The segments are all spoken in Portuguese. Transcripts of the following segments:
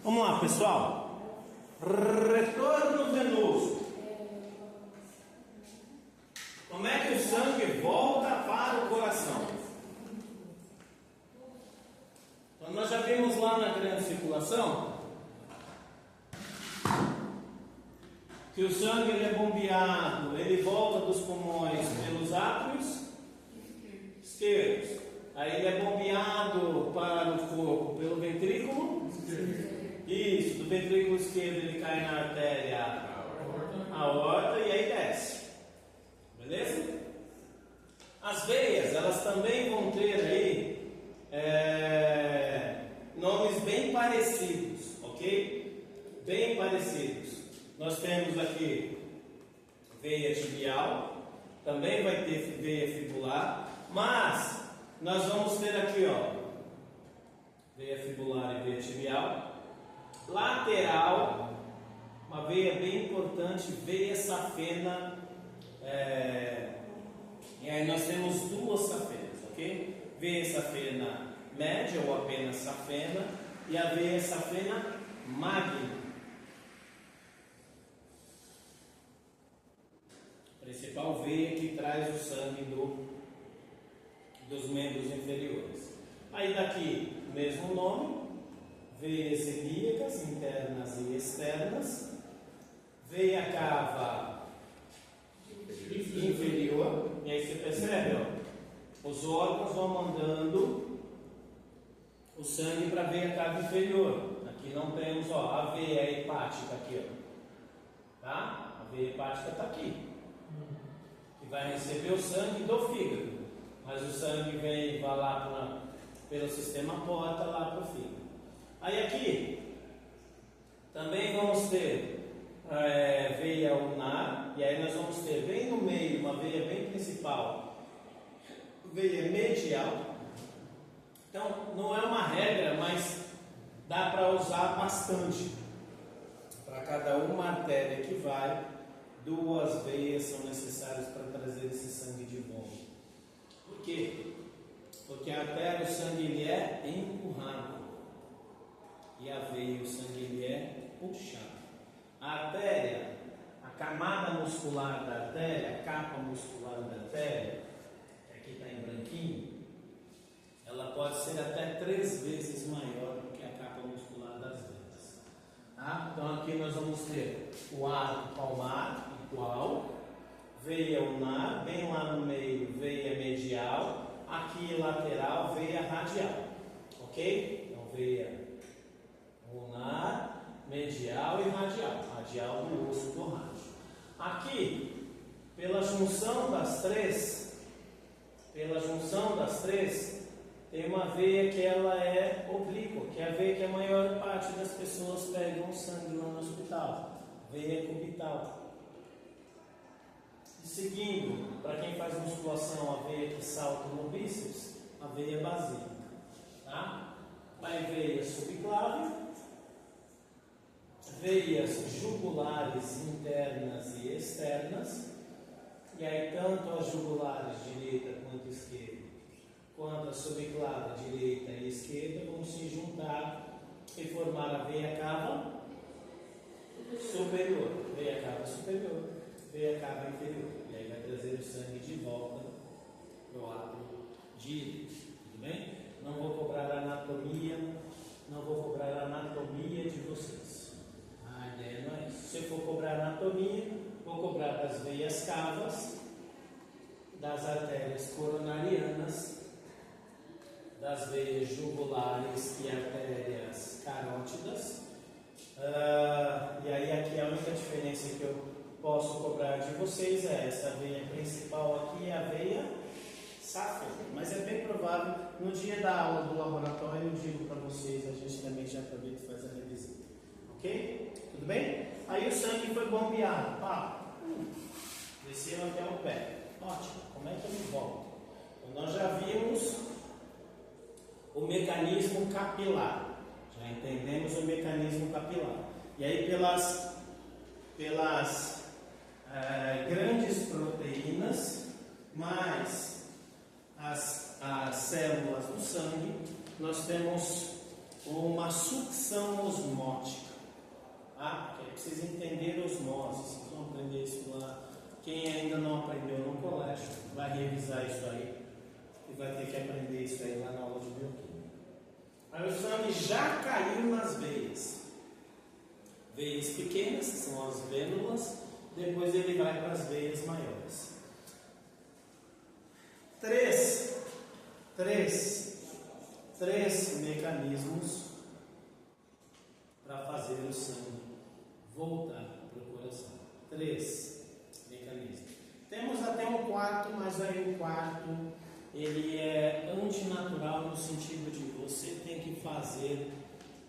Vamos lá, pessoal. Retorno venoso. Como é que o sangue volta para o coração? Então, nós já vimos lá na grande circulação que o sangue ele é bombeado, ele volta dos pulmões pelos átrios esquerdos. Aí ele é bombeado para o corpo pelo ventrículo. Isso, do ventrículo esquerdo ele cai na artéria aorta e aí desce. Beleza? As veias, elas também vão ter aí nomes bem parecidos, ok? Bem parecidos. Nós temos aqui veia tibial, também vai ter veia fibular, mas nós vamos ter aqui, ó, veia fibular e veia tibial. Lateral, uma veia bem importante, veia safena. E aí nós temos duas safenas, ok? Veia safena média ou apenas safena e a veia safena magna. Principal veia que traz o sangue dos membros inferiores. Aí daqui, o mesmo nome, veias ilíacas, internas e externas, veia cava inferior, e aí você percebe, ó, os órgãos vão mandando o sangue para a veia cava inferior. Aqui não temos, ó, a veia hepática aqui, ó, tá? A veia hepática está aqui, que vai receber o sangue do fígado, mas o sangue vai lá pelo sistema porta lá para o fígado. Aí aqui também vamos ter veia ulnar, e aí nós vamos ter bem no meio uma veia bem principal, veia medial. Então não é uma regra, mas dá para usar bastante. Para cada uma artéria que vai, duas veias são necessárias para trazer esse sangue de volta. Por quê? Porque a artéria, o sangue ele é empurrado, e a veia, o sangue ele é puxado. A artéria, a camada muscular da artéria, a capa muscular da artéria, que aqui está em branquinho, ela pode ser até 3 vezes maior do que a capa muscular das veias. Tá? Então aqui nós vamos ter o arco palmar igual, veia ulnar, bem lá no meio veia medial, aqui lateral veia radial, ok? Então veia ulnar, medial e radial, radial do osso do rádio. Aqui, pela junção das três, tem uma veia que ela é oblíqua, que é a veia que a maior parte das pessoas pegam sangue lá no hospital, veia cubital. E seguindo, para quem faz musculação, a veia que salta no bíceps, a veia basílica, tá? Vai veia subclave, veias jugulares internas e externas, e aí tanto as jugulares direita quanto esquerda, quanto a subclave direita e esquerda vão se juntar e formar a veia cava superior, veia cava superior, veia cava inferior, e aí vai trazer o sangue de volta para o lado direito, tudo bem? Não vou cobrar anatomia de vocês. A ideia não é isso. Se eu for cobrar anatomia, vou cobrar das veias cavas, das artérias coronarianas, das veias jugulares e artérias carótidas. E aí aqui a única diferença que eu posso cobrar de vocês é essa veia principal aqui, a veia safena. Mas é bem provável, no dia da aula do laboratório, eu digo para vocês, a gente também já aproveita e faz a revisão. Ok? Tudo bem? Aí o sangue foi bombeado. Desceu até o pé. Ótimo. Como é que ele volta? Então, nós já vimos o mecanismo capilar. Já entendemos o mecanismo capilar. E aí pelas grandes proteínas, mais as células do sangue, nós temos com uma sucção osmótica. Tá? Porque precisa entender osmose, vocês vão aprender isso lá. Quem ainda não aprendeu no colégio, vai revisar isso aí e vai ter que aprender isso aí lá na aula de bioquímica. Aí o sangue já caiu nas veias. Veias pequenas, que são as vênulas, depois ele vai para as veias maiores. Três mecanismos para fazer o sangue voltar para o coração. 3 mecanismos. Temos até um quarto, mas aí o quarto ele é antinatural no sentido de você tem que fazer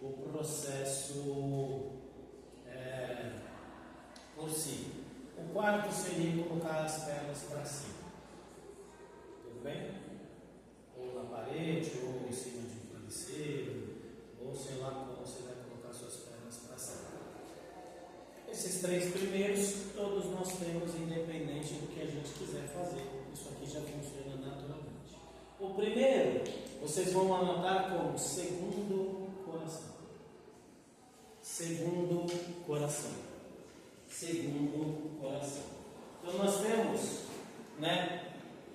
o processo por si. O quarto seria colocar as pernas para cima. Tudo bem? Ou na parede, ou em cima de um travesseiro, ou sei lá como você vai colocar suas pernas para cima. Esses 3 primeiros, todos nós temos, independente do que a gente quiser fazer. Isso aqui já funciona naturalmente. O primeiro, vocês vão anotar como segundo coração. Segundo coração. Segundo coração. Então nós temos,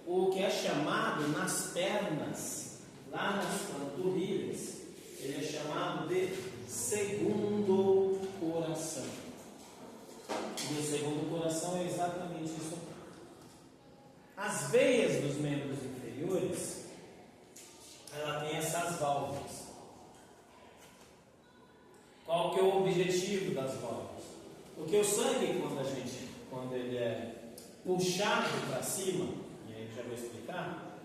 o que é chamado nas pernas, lá nas panturrilhas, ele é chamado de segundo coração. E o segundo coração é exatamente isso aqui. As veias dos membros inferiores, ela tem essas válvulas. Qual que é o objetivo das válvulas? Porque o sangue, quando ele é puxado para cima, e aí eu já vou explicar,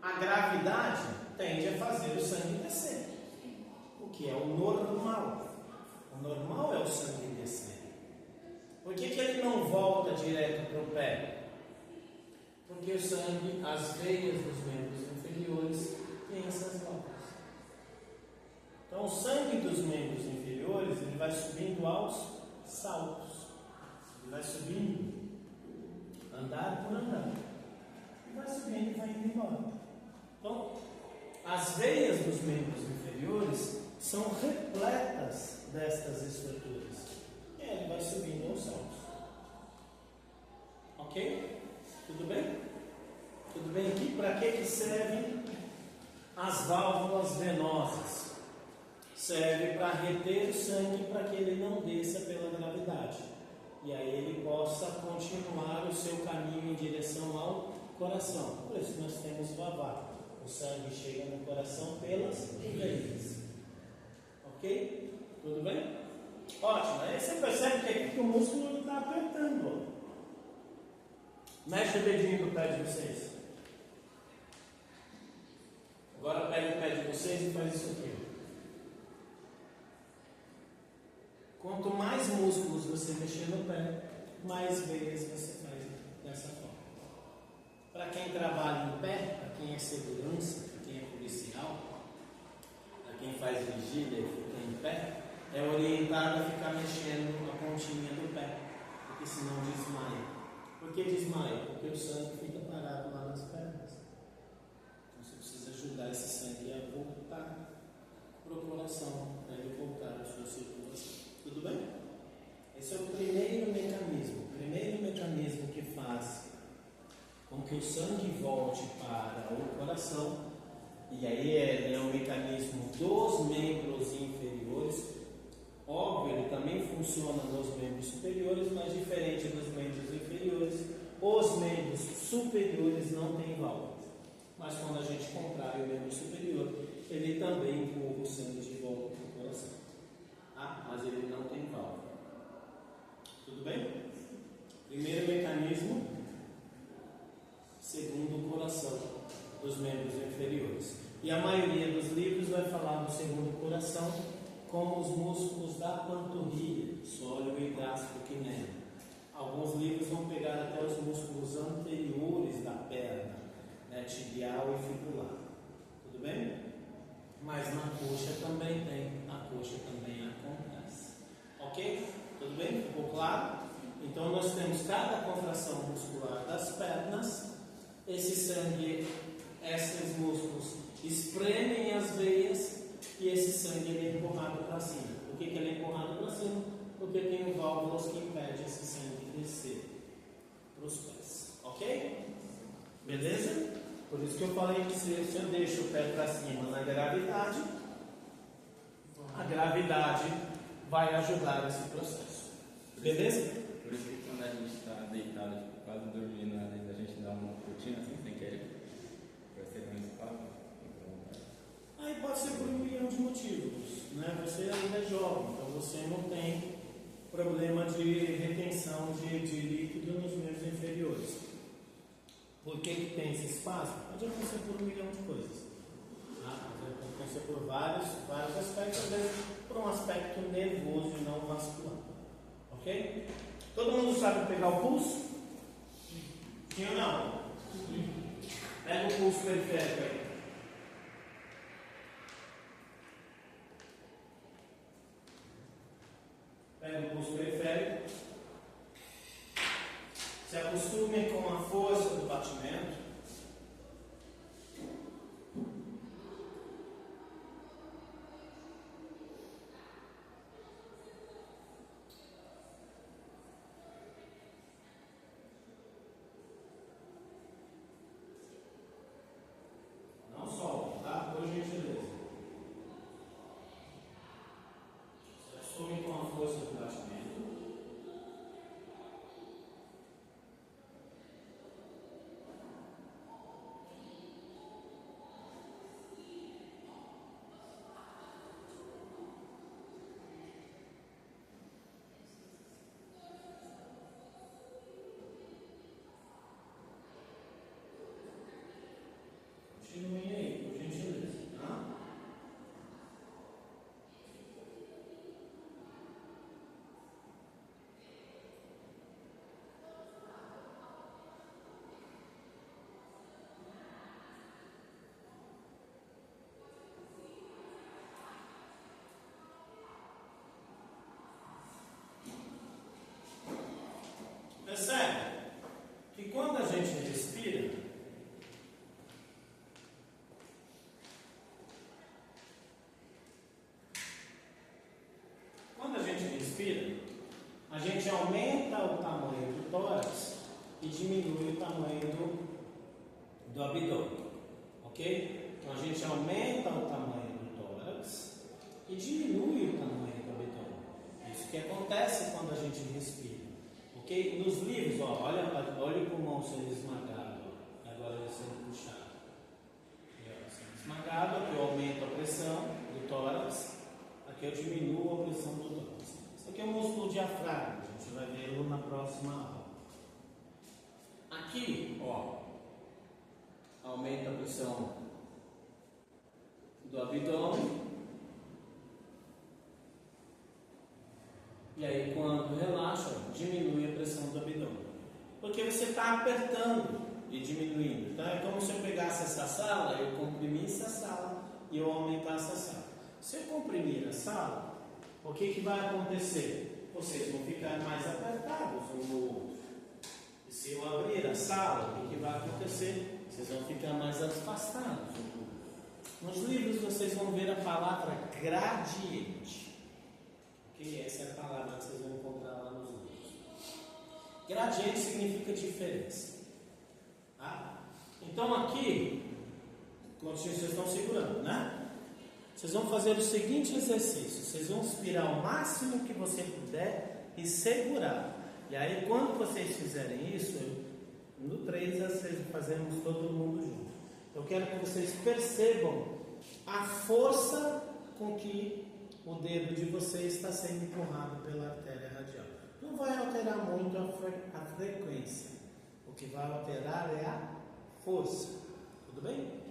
a gravidade tende a fazer o sangue descer, o que é o normal. O normal é o sangue descer. Por que ele não volta direto para o pé? Porque o sangue, as veias dos membros inferiores têm essas válvulas. Então o sangue dos membros inferiores ele vai subindo aos saltos. Ele vai subindo, andar por andar. E vai subindo e vai indo embora. Então, as veias dos membros inferiores são repletas destas estruturas. E ele vai subindo aos saltos. Ok? Tudo bem? Tudo bem aqui? Para que servem as válvulas venosas? Serve para reter o sangue para que ele não desça pela gravidade. E aí ele possa continuar o seu caminho em direção ao coração. Por isso nós temos vavá. O sangue chega no coração pelas veias. Ok? Tudo bem? Ótimo. Aí você percebe que aqui que o músculo está apertando. Ó. Mexe o dedinho do pé de vocês. Agora pega o pé de vocês e faz isso aqui. Quanto mais músculos você mexer no pé, mais veias você faz dessa forma. Para quem trabalha no pé, para quem é segurança, para quem é policial, para quem faz vigília e fica em pé, é orientado a ficar mexendo a pontinha do pé, porque senão desmaia. Por que desmaia? Porque o sangue fica parado lá nas pernas. Então você precisa ajudar esse sangue a voltar para o coração, para ele voltar à sua circulação. Tudo bem? Esse é o primeiro mecanismo. O primeiro mecanismo que faz com que o sangue volte para o coração. E aí ele é o mecanismo dos membros inferiores. Óbvio, ele também funciona nos membros superiores, mas diferente dos membros inferiores, os membros superiores não têm válvulas. Mas quando a gente contrai o membro superior, ele também empurra o sangue de volta para o coração. Mas ele não tem válvula. Tudo bem? Primeiro mecanismo, segundo o coração dos membros inferiores. E a maioria dos livros vai falar do segundo coração como os músculos da panturrilha, sóleo e gastrocnêmio. Alguns livros vão pegar até os músculos anteriores da perna, tibial e fibular. Tudo bem? Mas na coxa também tem, na coxa também acontece. Ok? Tudo bem? Ficou claro? Então nós temos cada contração muscular das pernas, esse sangue, esses músculos espremem as veias que esse sangue ele é empurrado para cima. Por que ele é empurrado para cima? Porque tem válvulas que impedem esse sangue descer para os pés. Ok? Beleza? Por isso que eu falei que se eu deixo o pé para cima na gravidade, a gravidade vai ajudar esse processo. Beleza? Por isso que quando a gente está deitado, tipo, quase dormindo, às vezes a gente dá uma curtinha assim, sem querer, para ser um espaço. Aí pode ser por 1 milhão de motivos, né? Você ainda é jovem, então você não tem problema de retenção de líquido nos membros inferiores. Por que tem esse espaço? Pode acontecer por 1 milhão de coisas. Pode acontecer por vários aspectos, às vezes por um aspecto nervoso e não vascular. Ok? Todo mundo sabe pegar o pulso? Sim ou não? Pega o pulso periférico aí. Pega o pulso periférico. Se acostume com a força do batimento. Não solte, tá? Por gentileza. Se acostume com a força do batimento. Continue aí, por gentileza. Tá? Percebe que quando a gente respira, a gente aumenta o tamanho do tórax e diminui o tamanho do abdômen. Ok? Então a gente aumenta o tamanho do tórax e diminui o tamanho do abdômen. Isso que acontece quando a gente respira. Ok? Nos livros, ó, olha o pulmão sendo esmagado. Agora ele sendo puxado. Sendo esmagado, aqui eu aumento a pressão do tórax. Aqui eu diminuo a pressão do tórax. Isso aqui é o músculo diafragma, a gente vai ver na próxima aula. Aqui, ó, aumenta a pressão do abdômen. E aí, quando relaxa, diminui a pressão do abdômen. Porque você está apertando e diminuindo. Então, é como se eu pegasse essa sala, eu comprimisse a sala e eu aumentasse a sala. Se eu comprimir a sala, o que vai acontecer? Vocês vão ficar mais apertados um no outro. E se eu abrir a sala, o que vai acontecer? Vocês vão ficar mais afastados um do outro. Nos livros vocês vão ver a palavra gradiente. Ok? Essa é a palavra que vocês vão encontrar lá nos livros. Gradiente significa diferença. Tá? Então aqui, vocês estão segurando, né? Vocês vão fazer o seguinte exercício: vocês vão inspirar o máximo que você puder e segurar. E aí, quando vocês fizerem isso, no 3 vocês fazemos todo mundo junto. Eu quero que vocês percebam a força com que o dedo de vocês está sendo empurrado pela artéria radial. Não vai alterar muito a frequência. O que vai alterar é a força. Tudo bem?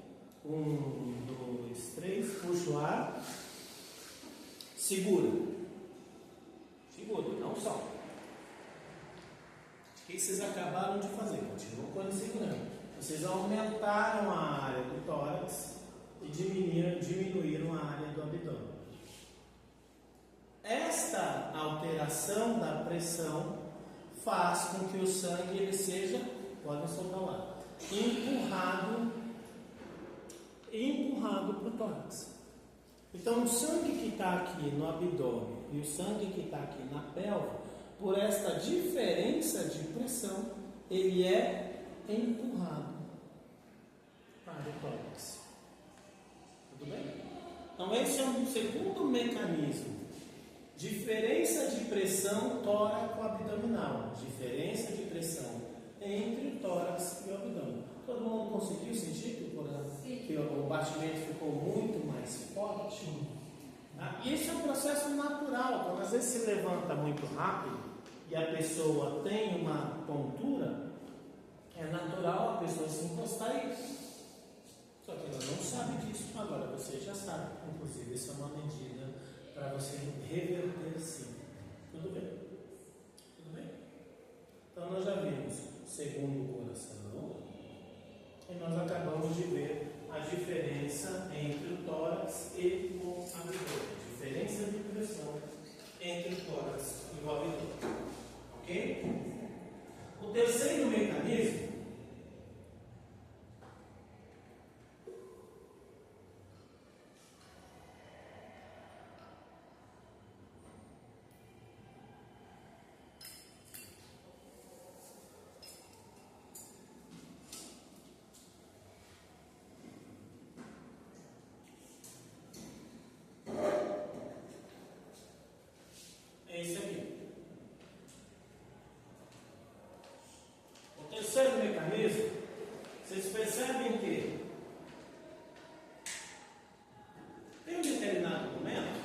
1, 2, 3, puxa o ar, segura, não solta. O que vocês acabaram de fazer? Continuam segurando. Vocês aumentaram a área do tórax e diminuíram a área do abdômen. Esta alteração da pressão faz com que o sangue ele seja, podem soltar o ar, empurrado para o tórax. Então, o sangue que está aqui no abdômen e o sangue que está aqui na pelve, por esta diferença de pressão, ele é empurrado para o tórax. Tudo bem? Então, esse é um segundo mecanismo. Diferença de pressão tóraco-abdominal. Diferença de pressão entre o tórax e o abdômen. Todo mundo conseguiu sentir que o batimento ficou muito mais forte? E esse é um processo natural. Quando às vezes se levanta muito rápido e a pessoa tem uma tontura, é natural a pessoa se encostar e... Só que ela não sabe disso. Agora você já sabe. Inclusive, isso é uma medida para você reverter sim. Tudo bem? Tudo bem? Então nós já vimos segundo o coração e nós acabamos de ver a diferença entre o tórax e o abdômen. Diferença de pressão entre o tórax e o abdômen. Ok? O terceiro mecanismo é esse aqui. O terceiro mecanismo, vocês percebem que tem um determinado momento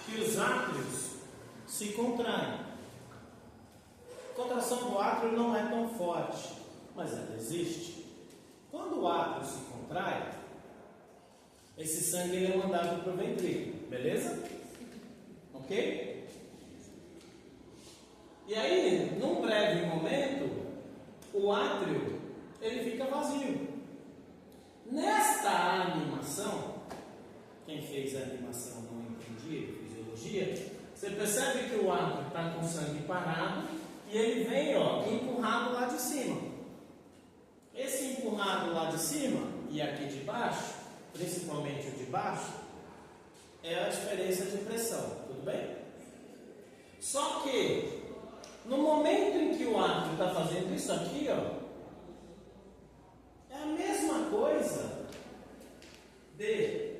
que os átrios se contraem. A contração do átrio não é tão forte, mas ela existe. Quando o átrio se contrai, esse sangue ele é mandado para o ventrículo, beleza? Ok? E aí, num breve momento, o átrio ele fica vazio. Nesta animação, quem fez a animação não entendia, fisiologia, você percebe que o átrio está com o sangue parado e ele vem empurrado lá de cima. Esse empurrado lá de cima e aqui de baixo, principalmente o de baixo, é a diferença de pressão, tudo bem? Só que no momento em que o átrio está fazendo isso aqui, é a mesma coisa de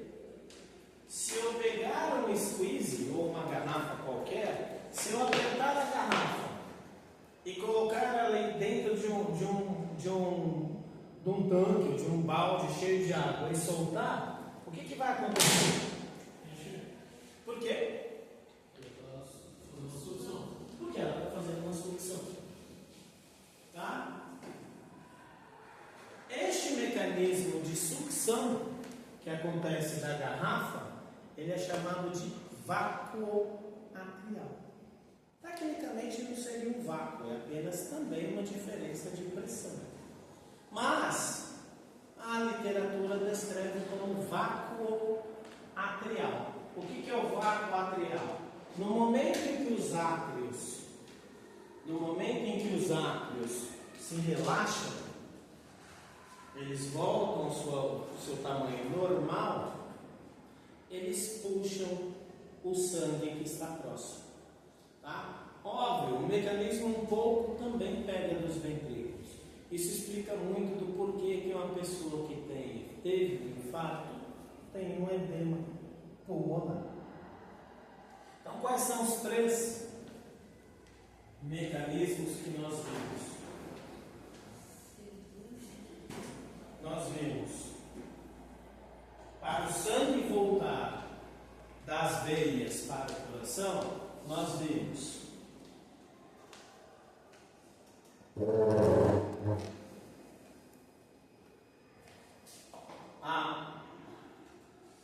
se eu pegar um squeeze ou uma garrafa qualquer, se eu apertar a garrafa e colocar ela dentro de um tanque, de um balde cheio de água e soltar, o que vai acontecer? Por quê? Porque ela está fazendo uma sucção. Tá? Este mecanismo de sucção que acontece da garrafa, ele é chamado de vácuo atrial. Tecnicamente não seria um vácuo, é apenas também uma diferença de pressão. Mas a literatura descreve como vácuo atrial. O que é o vácuo atrial? No momento em que os átrios se relaxam, eles voltam ao seu tamanho normal, eles puxam o sangue que está próximo. Tá? Óbvio, o mecanismo um pouco também pega dos ventrículos. Isso explica muito do porquê que uma pessoa que teve um infarto tem um edema pulmonar. Então, quais são os três mecanismos que nós vimos? Nós vimos para o sangue voltar das veias para o coração, nós vimos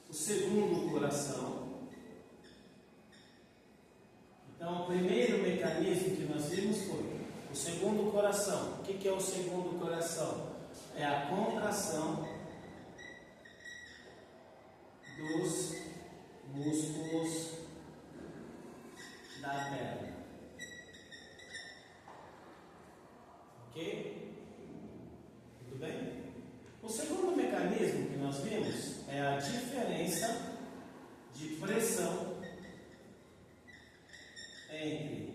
o segundo coração. Então, o primeiro mecanismo que nós vimos foi o segundo coração. O que é o segundo coração? É a contração dos músculos da perna. Ok? Tudo bem? O segundo mecanismo que nós vimos é a diferença de pressão entre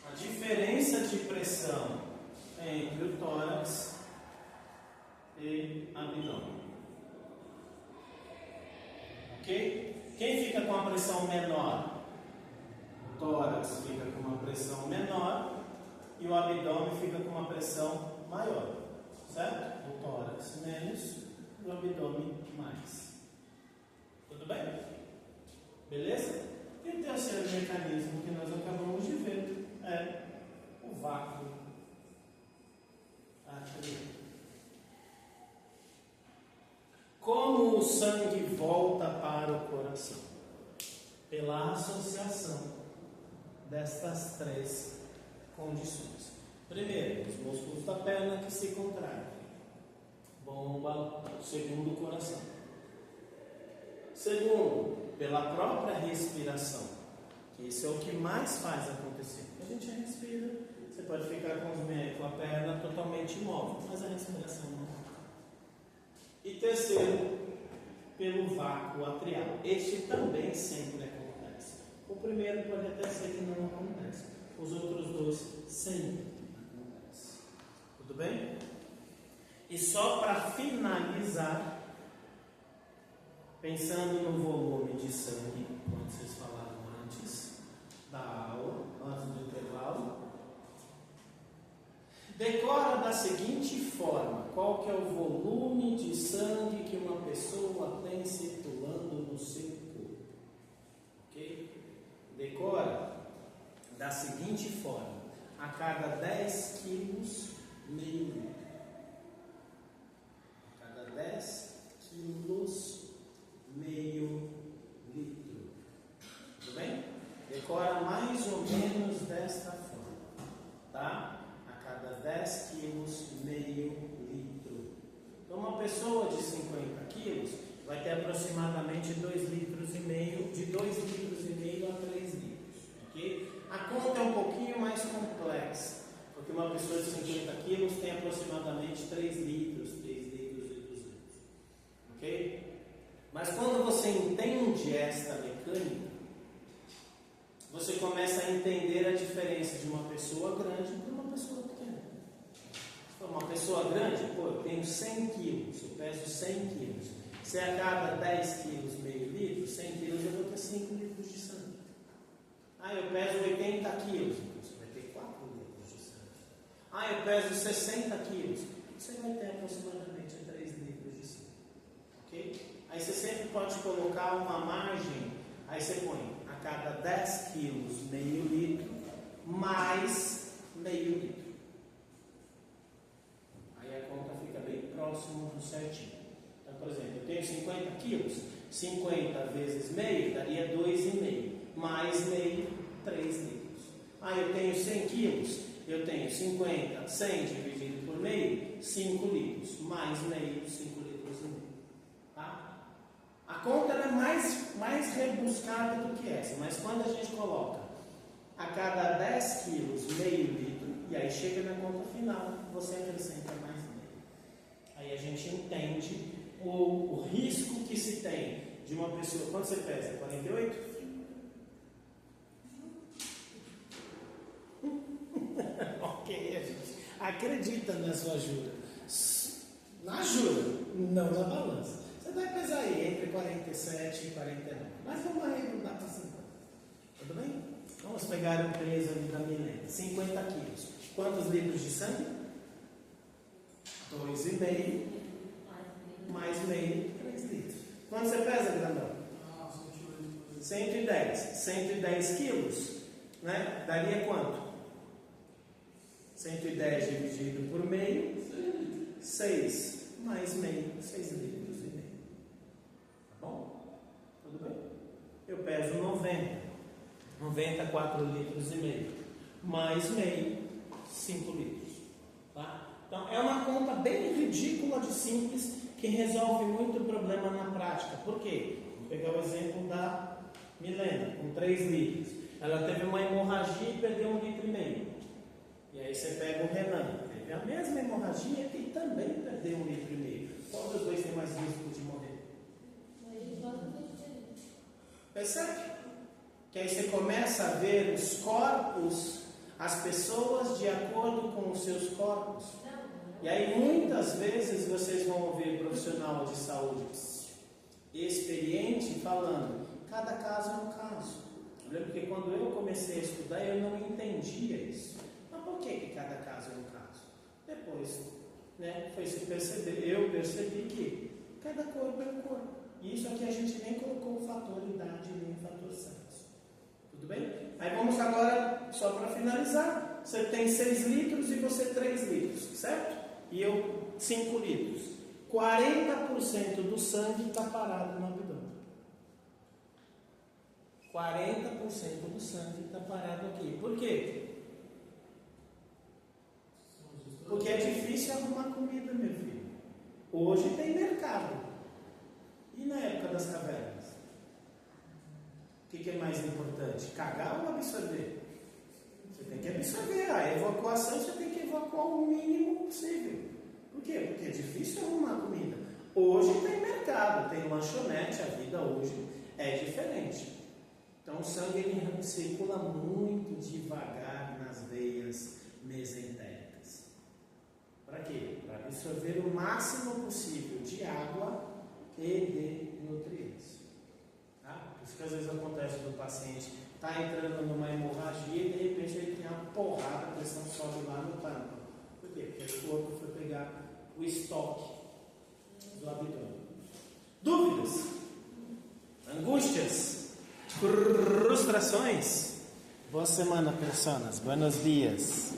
a diferença de pressão entre o tórax e abdômen. Ok? Quem fica com a pressão menor? O tórax fica com uma pressão menor e o abdômen fica com uma pressão maior. Certo? O tórax menos, o abdômen mais. Tudo bem? Beleza? E o terceiro mecanismo que nós acabamos de ver é o vácuo atrial. Como o sangue volta para o coração? Pela associação destas três condições. Primeiro, os músculos da perna que se contraem. Bomba, segundo, o coração. Segundo, pela própria respiração. Que isso é o que mais faz acontecer. A gente respira, você pode ficar com a perna totalmente imóvel, mas a respiração não. E terceiro, pelo vácuo atrial. Este também sempre acontece. O primeiro pode até ser que não acontece. Os outros dois sempre acontecem. Tudo bem? E só para finalizar, pensando no volume de sangue, como vocês falaram antes da aula, antes do intervalo, decora da seguinte forma: qual que é o volume de sangue que uma pessoa tem circulando no seu corpo? Ok? Decora da seguinte forma: a cada 10 quilos, meio litro. A cada 10 quilos, meio litro. Tudo bem? Decora mais ou menos desta forma, tá? A cada 10 quilos, meio litro. Então, uma pessoa de 50 quilos vai ter aproximadamente 2,5 litros, de 2,5 litros a 3 litros, ok? A conta é um pouquinho mais complexa, porque uma pessoa de 50 quilos tem aproximadamente 3 litros, 3 litros e 200, ok? Mas quando você entende esta mecânica, você começa a entender a diferença de uma pessoa grande para uma pessoa pequena. Uma pessoa grande, eu tenho 100 quilos, eu peso 100 quilos. Se a cada 10 quilos, meio litro, 100 quilos, eu vou ter 5 litros de sangue. Eu peso 80 quilos, então você vai ter 4 litros de sangue. Eu peso 60 quilos, você vai ter aproximadamente 3 litros de sangue. Ok? Aí você sempre pode colocar uma margem, aí você põe a cada 10 quilos, meio litro, mais meio litro. Aí a conta fica bem próximo do certinho. Então, por exemplo, eu tenho 50 quilos, 50 vezes meio daria 2,5, mais meio, 3 litros. Eu tenho 100 quilos, eu tenho 50, 100 dividido por meio, 5 litros, mais meio, 5 litros e meio. Tá? A conta é mais rebuscada do que essa, mas quando a gente coloca a cada 10 quilos, meio litro, e aí chega na conta final, você acrescenta mais meio. Aí a gente entende o risco que se tem de uma pessoa. Quanto você pesa? 48? Ok, a gente acredita na sua jura. Na jura, não na balança. Você vai pesar aí entre 47 e 49. Mas vamos arredondar para 50. Tudo bem? Vamos pegar o peso ali da Milena. 50 quilos. Quantos litros de sangue? 2,5 mais meio, 3 litros. Quanto você pesa, grandão? 110. 110 quilos, né? Daria quanto? 110 dividido por meio, 6 mais meio, 6 litros e meio. Tá bom? Tudo bem? Eu peso 90, 4 litros e meio, mais meio, 5 litros. Tá? Então é uma conta bem ridícula de simples que resolve muito problema na prática. Por quê? Vou pegar o exemplo da Milena, com 3 litros. Ela teve uma hemorragia e perdeu 1,5 litro. E aí você pega o Renan, teve a mesma hemorragia e também perdeu 1,5 litro. Qual dos dois tem mais risco de morrer? Percebe? Que aí você começa a ver os corpos, as pessoas de acordo com os seus corpos. E aí muitas vezes vocês vão ouvir profissional de saúde experiente falando, cada caso é um caso. Eu lembro que quando eu comecei a estudar eu não entendia isso. Mas por que cada caso é um caso? Depois, foi se perceber, eu percebi que cada corpo é um corpo. E isso aqui a gente nem colocou o fator idade nem o fator sexo. Tudo bem? Aí vamos agora, só para finalizar, você tem 6 litros e você 3 litros, certo? E eu 5 litros. 40% do sangue está parado no abdômen. 40% do sangue está parado aqui. Por quê? Porque é difícil arrumar comida, meu filho. Hoje tem mercado. E na época das cavernas? O que é mais importante? Cagar ou absorver? Você tem que absorver. A evacuação você tem que evacuar o mínimo possível. Por quê? Porque é difícil arrumar comida. Hoje tem mercado, tem lanchonete, a vida hoje é diferente. Então o sangue ele circula muito devagar nas veias mesentéricas. Para quê? Para absorver o máximo possível de água e de nutrientes. Tá? Por isso que às vezes acontece do paciente está entrando numa hemorragia e de repente ele tem uma porrada, a pressão sobe lá no tâmpano. Por quê? Porque o corpo foi pegar o estoque do abdômen. Dúvidas? Angústias? Frustrações? Boa semana, pessoas. Buenos dias.